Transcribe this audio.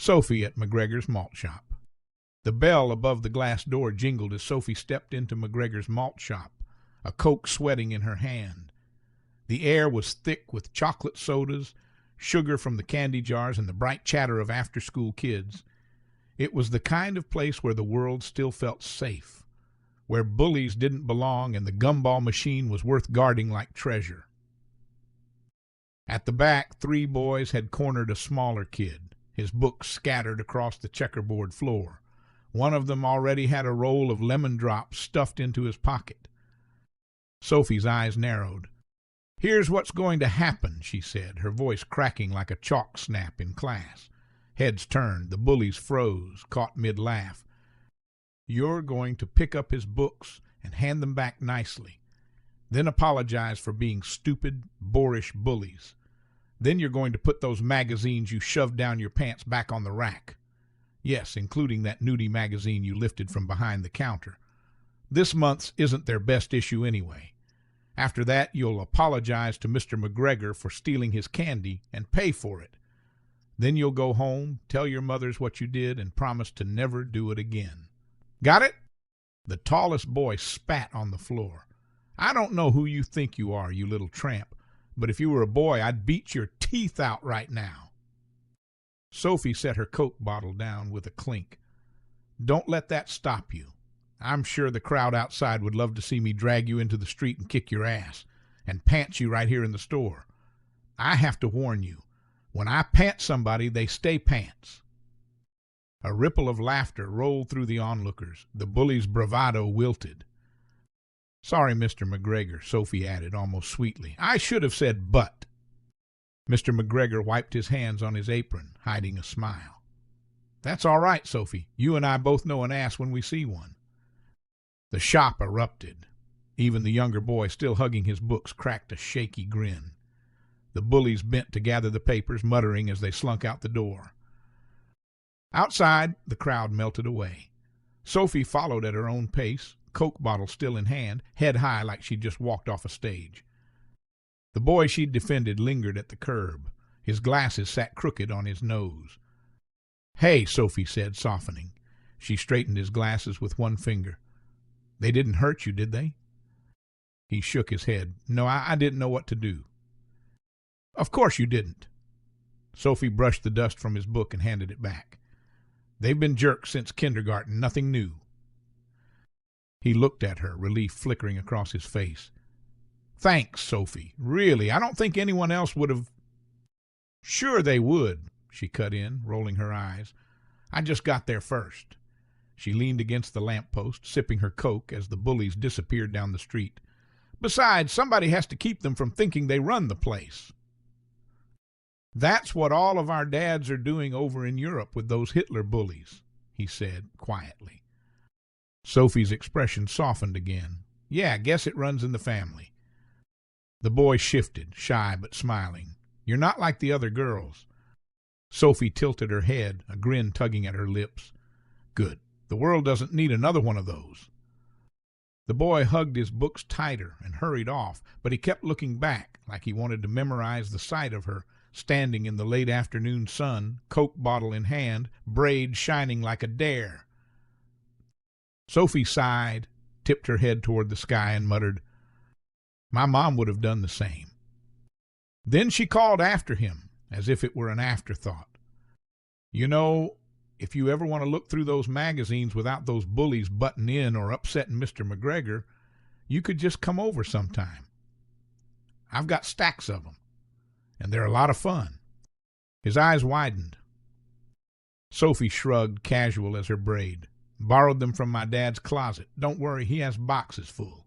Sophie at McGregor's malt shop. The bell above the glass door jingled as Sophie stepped into McGregor's malt shop, a Coke sweating in her hand. The air was thick with chocolate sodas, sugar from the candy jars, and the bright chatter of after-school kids. It was the kind of place where the world still felt safe, where bullies didn't belong and the gumball machine was worth guarding like treasure. At the back, 3 boys had cornered a smaller kid, his books scattered across the checkerboard floor. One of them already had a roll of lemon drops stuffed into his pocket. Sophie's eyes narrowed. "Here's what's going to happen," she said, her voice cracking like a chalk snap in class. Heads turned, the bullies froze, caught mid-laugh. "You're going to pick up his books and hand them back nicely. Then apologize for being stupid, boorish bullies. Then you're going to put those magazines you shoved down your pants back on the rack. Yes, including that nudie magazine you lifted from behind the counter. This month's isn't their best issue anyway. After that, you'll apologize to Mr. McGregor for stealing his candy and pay for it. Then you'll go home, tell your mothers what you did, and promise to never do it again. Got it?" The tallest boy spat on the floor. "I don't know who you think you are, you little tramp, but if you were a boy, I'd beat your teeth out right now." Sophie set her Coke bottle down with a clink. "Don't let that stop you. I'm sure the crowd outside would love to see me drag you into the street and kick your ass, and pants you right here in the store. I have to warn you, when I pants somebody, they stay pants." A ripple of laughter rolled through the onlookers. The bully's bravado wilted. "Sorry, Mr. McGregor," Sophie added almost sweetly. "I should have said but." Mr. McGregor wiped his hands on his apron, hiding a smile. "That's all right, Sophie. You and I both know an ass when we see one." The shop erupted. Even the younger boy, still hugging his books, cracked a shaky grin. The bullies bent to gather the papers, muttering as they slunk out the door. Outside, the crowd melted away. Sophie followed at her own pace, Coke bottle still in hand, head high like she'd just walked off a stage. The boy she'd defended lingered at the curb. His glasses sat crooked on his nose. "Hey," Sophie said, softening. She straightened his glasses with one finger. "They didn't hurt you, did they?" He shook his head. "No, I didn't know what to do." "Of course you didn't." Sophie brushed the dust from his book and handed it back. "They've been jerks since kindergarten, nothing new." He looked at her, relief flickering across his face. "Thanks, Sophie. Really, I don't think anyone else would have—" "Sure they would," she cut in, rolling her eyes. "I just got there first." She leaned against the lamp-post, sipping her Coke as the bullies disappeared down the street. "Besides, somebody has to keep them from thinking they run the place." "That's what all of our dads are doing over in Europe with those Hitler bullies," he said quietly. Sophie's expression softened again. "Yeah, guess it runs in the family." The boy shifted, shy but smiling. "You're not like the other girls." Sophie tilted her head, a grin tugging at her lips. "Good. The world doesn't need another one of those." The boy hugged his books tighter and hurried off, but he kept looking back like he wanted to memorize the sight of her, standing in the late afternoon sun, Coke bottle in hand, braid shining like a dare. Sophie sighed, tipped her head toward the sky, and muttered, "My mom would have done the same." Then she called after him, as if it were an afterthought. "You know, if you ever want to look through those magazines without those bullies butting in or upsetting Mr. McGregor, you could just come over sometime. I've got stacks of them, and they're a lot of fun." His eyes widened. Sophie shrugged, casual as her braid. "Borrowed them from my dad's closet. Don't worry, he has boxes full."